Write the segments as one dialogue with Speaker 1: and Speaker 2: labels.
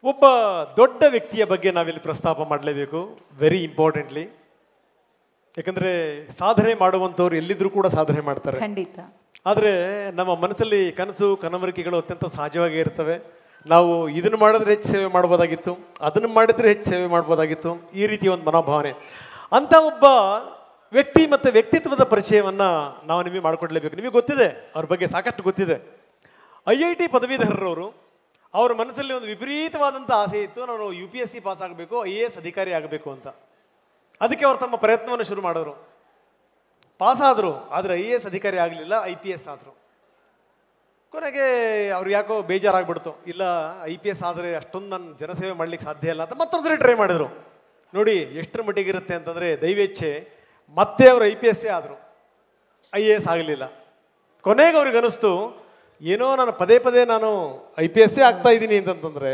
Speaker 1: ಒಬ್ಬ ದೊಡ್ಡ ವ್ಯಕ್ತಿಯ ಬಗ್ಗೆ ನಾವಿಲ್ಲಿ ಪ್ರಸ್ತಾಪ ಮಾಡಲೇಬೇಕು, ವೆರಿ ಇಂಪಾರ್ಟೆಂಟ್ಲಿ. ಯಾಕಂದರೆ ಸಾಧನೆ ಮಾಡುವಂಥವ್ರು ಎಲ್ಲಿದ್ದರೂ ಕೂಡ ಸಾಧನೆ ಮಾಡ್ತಾರೆ,
Speaker 2: ಖಂಡಿತ.
Speaker 1: ಆದರೆ ನಮ್ಮ ಮನಸ್ಸಲ್ಲಿ ಕನಸು ಕನವರಿಕೆಗಳು ಅತ್ಯಂತ ಸಹಜವಾಗಿ ಇರ್ತವೆ. ನಾವು ಇದನ್ನು ಮಾಡಿದ್ರೆ ಹೆಚ್ಚು ಸೇವೆ ಮಾಡ್ಬೋದಾಗಿತ್ತು, ಅದನ್ನು ಮಾಡಿದರೆ ಹೆಚ್ಚು ಸೇವೆ ಮಾಡ್ಬೋದಾಗಿತ್ತು, ಈ ರೀತಿಯ ಒಂದು ಮನೋಭಾವನೆ. ಅಂಥ ಒಬ್ಬ ವ್ಯಕ್ತಿ ಮತ್ತು ವ್ಯಕ್ತಿತ್ವದ ಪರಿಚಯವನ್ನು ನಾವು ನಿಮಗೆ ಮಾಡಿಕೊಡ್ಲೇಬೇಕು. ನಿಮಗೆ ಗೊತ್ತಿದೆ, ಅವ್ರ ಬಗ್ಗೆ ಸಾಕಷ್ಟು ಗೊತ್ತಿದೆ. IIT ಪದವೀಧರರವರು, ಅವರ ಮನಸ್ಸಲ್ಲಿ ಒಂದು ವಿಪರೀತವಾದಂಥ ಆಸೆ ಇತ್ತು, ನಾನು UPSC ಪಾಸ್ ಆಗಬೇಕು, IAS ಅಧಿಕಾರಿ ಆಗಬೇಕು ಅಂತ. ಅದಕ್ಕೆ ಅವರು ತಮ್ಮ ಪ್ರಯತ್ನವನ್ನು ಶುರು ಮಾಡಿದ್ರು, ಪಾಸ್ ಆದರು. ಆದರೆ IAS ಅಧಿಕಾರಿ ಆಗಲಿಲ್ಲ, IPS ಆದರು. ಕೊನೆಗೆ ಅವ್ರು ಯಾಕೋ ಬೇಜಾರಾಗ್ಬಿಡ್ತು, ಇಲ್ಲ IPS ಆದರೆ ಅಷ್ಟೊಂದು ನಾನು ಜನಸೇವೆ ಮಾಡಲಿಕ್ಕೆ ಸಾಧ್ಯ ಇಲ್ಲ ಅಂತ ಮತ್ತೊಂದ್ಸರಿ ಟ್ರೈ ಮಾಡಿದರು. ನೋಡಿ ಎಷ್ಟರ ಮಟ್ಟಿಗಿರುತ್ತೆ ಅಂತಂದರೆ ದೈವೇಚ್ಛೆ, ಮತ್ತೆ ಅವರು IPS ಆದರು, IAS ಆಗಲಿಲ್ಲ. ಕೊನೆಗೆ ಅವ್ರಿಗೆ ಅನಿಸ್ತು, ಏನೋ ನಾನು ಪದೇ ಪದೇ ನಾನು IPS ಆಗ್ತಾ ಇದ್ದೀನಿ ಅಂತಂತಂದರೆ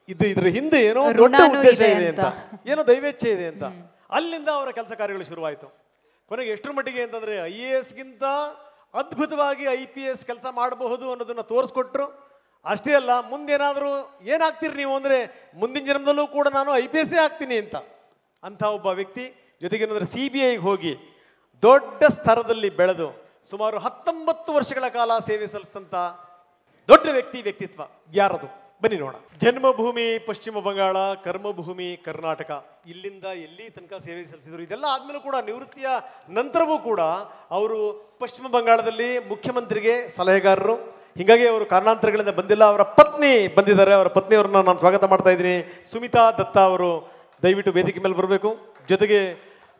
Speaker 1: ಇದ್ರ ಹಿಂದೆ ಏನೋ ದೊಡ್ಡ ಉದ್ದೇಶ ಇದೆ ಅಂತ, ಏನೋ ದೈವೇಚ್ಛೆ ಇದೆ ಅಂತ. ಅಲ್ಲಿಂದ ಅವರ ಕೆಲಸ ಕಾರ್ಯಗಳು ಶುರುವಾಯಿತು. ಕೊನೆಗೆ ಎಷ್ಟರ ಮಟ್ಟಿಗೆ ಅಂತಂದರೆ IASಗಿಂತ ಅದ್ಭುತವಾಗಿ IPS ಕೆಲಸ ಮಾಡಬಹುದು ಅನ್ನೋದನ್ನು ತೋರಿಸ್ಕೊಟ್ರು. ಅಷ್ಟೇ ಅಲ್ಲ, ಮುಂದೇನಾದರೂ ಏನಾಗ್ತೀರಿ ನೀವು ಅಂದರೆ ಮುಂದಿನ ಜನ್ಮದಲ್ಲೂ ಕೂಡ ನಾನು IPS ಆಗ್ತೀನಿ ಅಂತ. ಅಂಥ ಒಬ್ಬ ವ್ಯಕ್ತಿ ಜೊತೆಗೇನಂದರೆ CBIಗೆ ಹೋಗಿ ದೊಡ್ಡ ಸ್ತರದಲ್ಲಿ ಬೆಳೆದು ಸುಮಾರು 19 ವರ್ಷಗಳ ಕಾಲ ಸೇವೆ ಸಲ್ಲಿಸಿದಂಥ ದೊಡ್ಡ ವ್ಯಕ್ತಿತ್ವ ಯಾರದು? ಬನ್ನಿ ನೋಡ. ಜನ್ಮಭೂಮಿ ಪಶ್ಚಿಮ ಬಂಗಾಳ, ಕರ್ಮಭೂಮಿ ಕರ್ನಾಟಕ, ಇಲ್ಲಿಂದ ಎಲ್ಲಿ ತನಕ ಸೇವೆ ಸಲ್ಲಿಸಿದ್ರು. ಇದೆಲ್ಲ ಆದಮೇಲೂ ಕೂಡ ನಿವೃತ್ತಿಯ ನಂತರವೂ ಕೂಡ ಅವರು ಪಶ್ಚಿಮ ಬಂಗಾಳದಲ್ಲಿ ಮುಖ್ಯಮಂತ್ರಿಗೆ ಸಲಹೆಗಾರರು. ಹೀಗಾಗಿ ಅವರು ಕಾರಣಾಂತರಗಳಿಂದ ಬಂದಿಲ್ಲ. ಅವರ ಪತ್ನಿ ಬಂದಿದ್ದಾರೆ, ಅವರ ಪತ್ನಿಯವ್ರನ್ನ ನಾನು ಸ್ವಾಗತ ಮಾಡ್ತಾ ಇದ್ದೀನಿ. ಸುಮಿತಾ ದತ್ತಾ ಅವರು ದಯವಿಟ್ಟು ವೇದಿಕೆ ಮೇಲೆ ಬರಬೇಕು. ಜೊತೆಗೆ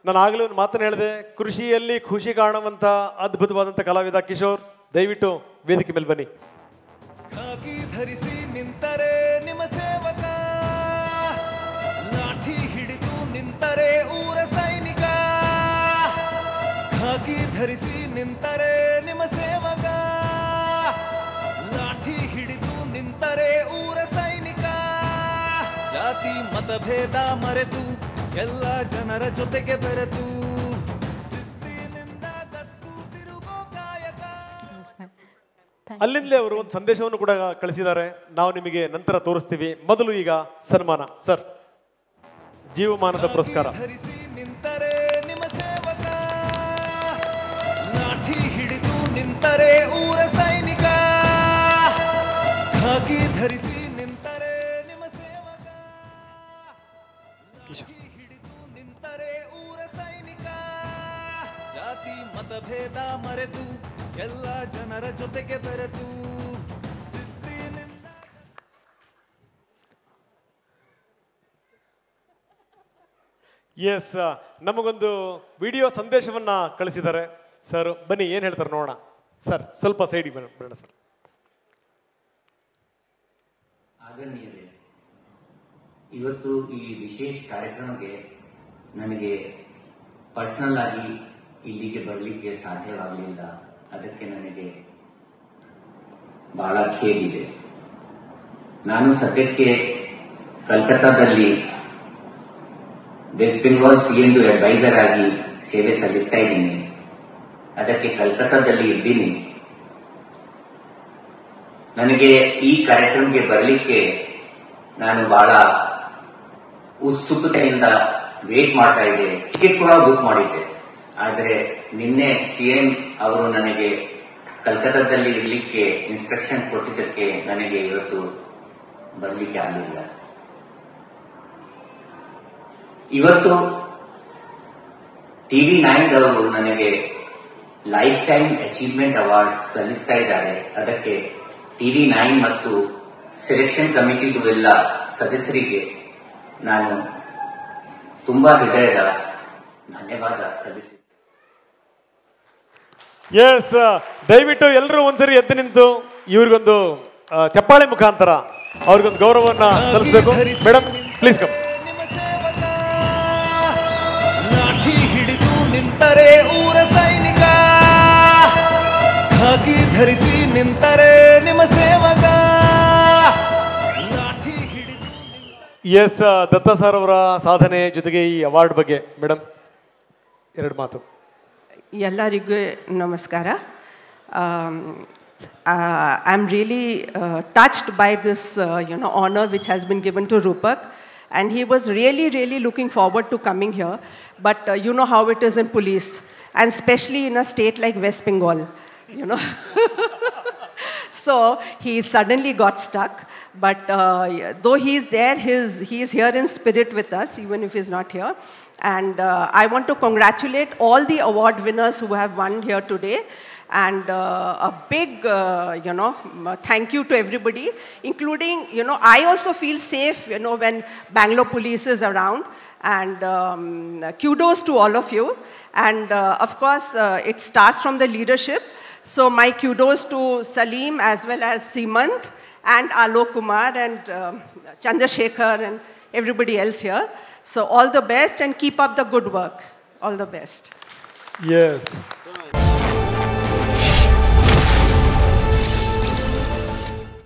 Speaker 1: ನಾನು ಆಗಲೇ ಒಂದು ಮಾತನ್ನು ಹೇಳಿದೆ, ಕೃಷಿಯಲ್ಲಿ ಖುಷಿ ಕಾಣುವಂಥ ಅದ್ಭುತವಾದಂಥ ಕಲಾವಿದ ಕಿಶೋರ್, ದಯವಿಟ್ಟು ವೇದಿಕೆ ಮೇಲೆ ಬನ್ನಿ.
Speaker 3: ಖಾಕಿ ಧರಿಸಿ ನಿಂತರೆ ನಿಮ್ಮ ಸೇವಕ, ಲಾಠಿ ಹಿಡಿದು ನಿಂತರೆ ಊರ ಸೈನಿಕ. ಖಾಕಿ ಧರಿಸಿ ನಿಂತರೆ ನಿಮ್ಮ ಸೇವಕ, ಲಾಠಿ ಹಿಡಿದು ನಿಂತರೆ ಊರ ಸೈನಿಕ. ಜಾತಿ ಮತಭೇದ ಮರೆತು ಎಲ್ಲ ಜನರ ಜೊತೆಗೆ ಬೆರೆತು ಶಿಸ್ತಿನಿಂದ ಗಸ್ತು ತಿರುಗೋ ಕಾಯಕ.
Speaker 1: ಅಲ್ಲಿಂದಲೇ ಅವರು ಒಂದು ಸಂದೇಶವನ್ನು ಕೂಡ ಕಳಿಸಿದ್ದಾರೆ, ನಾವು ನಿಮಗೆ ನಂತರ ತೋರಿಸ್ತೀವಿ. ಮೊದಲು ಈಗ ಸನ್ಮಾನ. ಸರ್, ಜೀವಮಾನದ ಪುರಸ್ಕಾರ.
Speaker 3: ಧರಿಸಿ ನಿಂತರೆ ನಿಮ್ಮ ಸೇವಕ, ಲಾಠಿ ಹಿಡಿದು ನಿಂತರೆ ಊರ ಸೈನಿಕ. ಖಾಕಿ ಧರಿಸಿ ನಿಂತರೆ ನಿಮ್ಮ ಸೇವಕ, ಲಾಠಿ ಹಿಡಿದು ನಿಂತರೆ ಊರ ಸೈನಿಕ. ಜಾತಿ ಮತಭೇದ ಮರೆತು ಎಲ್ಲ ಜನರ ಜೊತೆಗೆ ಬೆರೆತು ಶಿಸ್ತಿನಿಂದ.
Speaker 1: ಎಸ್, ನಮಗೊಂದು ವಿಡಿಯೋ ಸಂದೇಶವನ್ನ ಕಳಿಸಿದ್ದಾರೆ. ಸರ್ ಬನ್ನಿ, ಏನು ಹೇಳ್ತಾರೆ ನೋಡೋಣ. ಸರ್ ಸ್ವಲ್ಪ ಸೈಡಿಗೆ ಬರೋಣ ಸರ್.
Speaker 4: ಆದರಣೀಯರೇ, ಇವತ್ತು ಈ ವಿಶೇಷ ಕಾರ್ಯಕ್ರಮಕ್ಕೆ ನನಗೆ ಪರ್ಸನಲ್ ಆಗಿ ಇಲ್ಲಿಗೆ ಬರಲಿಕ್ಕೆ ಸಾಧ್ಯವಾಗಲಿಲ್ಲ. ಅದಕ್ಕೆ ನನಗೆ ಬಹಳ ಖೇದಿದೆ. ನಾನು ಸದ್ಯಕ್ಕೆ ಕಲ್ಕತ್ತಾದಲ್ಲಿ ವೆಸ್ಟ್ ಬೆಂಗಾಲ್ CM2 ಅಡ್ವೈಸರ್ ಆಗಿ ಸೇವೆ ಸಲ್ಲಿಸ್ತಾ ಇದ್ದೀನಿ. ಅದಕ್ಕೆ ಕಲ್ಕತ್ತಾದಲ್ಲಿ ಇದ್ದೀನಿ. ನನಗೆ ಈ ಕಾರ್ಯಕ್ರಮಕ್ಕೆ ಬರಲಿಕ್ಕೆ ನಾನು ಬಹಳ ಉತ್ಸುಕತೆಯಿಂದ ವೇಟ್ ಮಾಡ್ತಾ ಇದ್ದೆ. ಟಿಕೆಟ್ ಕೂಡ ಬುಕ್ ಮಾಡಿದ್ದೆ. ಆದರೆ ನಿನ್ನೆ CM ಅವರು ನನಗೆ ಕಲ್ಕತ್ತಾದಲ್ಲಿ ಇರಲಿಕ್ಕೆ ಇನ್ಸ್ಟ್ರಕ್ಷನ್ ಕೊಟ್ಟಿದ್ದಕ್ಕೆ ನನಗೆ ಇವತ್ತು ಬರಲಿಕ್ಕೆ ಆಗಲಿಲ್ಲ. ಇವತ್ತು TV9 ಅವರು ನನಗೆ ಲೈಫ್ ಟೈಮ್ ಅಚೀವ್ಮೆಂಟ್ ಅವಾರ್ಡ್ ಸಲ್ಲಿಸ್ತಾ ಇದ್ದಾರೆ. ಅದಕ್ಕೆ TV9 ಮತ್ತು ಸೆಲೆಕ್ಷನ್ ಕಮಿಟಿದು ಎಲ್ಲ ಸದಸ್ಯರಿಗೆ ನಾನು ತುಂಬಾ ಹೃದಯದ ಧನ್ಯವಾದ ಸಲ್ಲಿಸಿ.
Speaker 1: ಎಸ್, ದಯವಿಟ್ಟು ಎಲ್ಲರೂ ಒಂದ್ಸರಿ ಎದ್ದು ನಿಂತು ಇವ್ರಿಗೊಂದು ಚಪ್ಪಾಳೆ ಮುಖಾಂತರ ಅವ್ರಿಗೊಂದು ಗೌರವವನ್ನ ಸಲ್ಲಿಸಬೇಕು. Madam please come.
Speaker 3: ನಿಮ್ಮ ಸೇವಕ, ಲಾಠಿ ಹಿಡಿದು ನಿಂತರೆ ಊರ ಸೈನಿಕ. ಖಾಕಿ ಧರಿಸಿ ನಿಂತರೆ ನಿಮ್ಮ ಸೇವಕ, ಲಾಠಿ ಹಿಡಿದು.
Speaker 1: ಎಸ್, ದತ್ತಾ ಸರ್ ಅವರ ಸಾಧನೆ ಜೊತೆಗೆ ಈ ಅವಾರ್ಡ್ ಬಗ್ಗೆ ಮೇಡಮ್ ಎರಡು ಮಾತು.
Speaker 5: ಎಲ್ಲರಿಗೂ ನಮಸ್ಕಾರ.
Speaker 2: I'm really touched by this, honor which has been given to Rupak. And he was really, really looking forward to coming here. But you know how it is in police, and especially in a state like West Bengal, So he suddenly got stuck. But though he's there, he's here in spirit with us, even if he's not here. And I want to congratulate all the award winners who have won here today. And a big, thank you to everybody, including, I also feel safe, when Bangalore police is around. And kudos to all of you. And of course, it starts from the leadership. So my kudos to Salim as well as Simant and Alok Kumar and Chandrasekhar and everybody else here. So all the best and keep up the good work. All the best.
Speaker 1: Yes.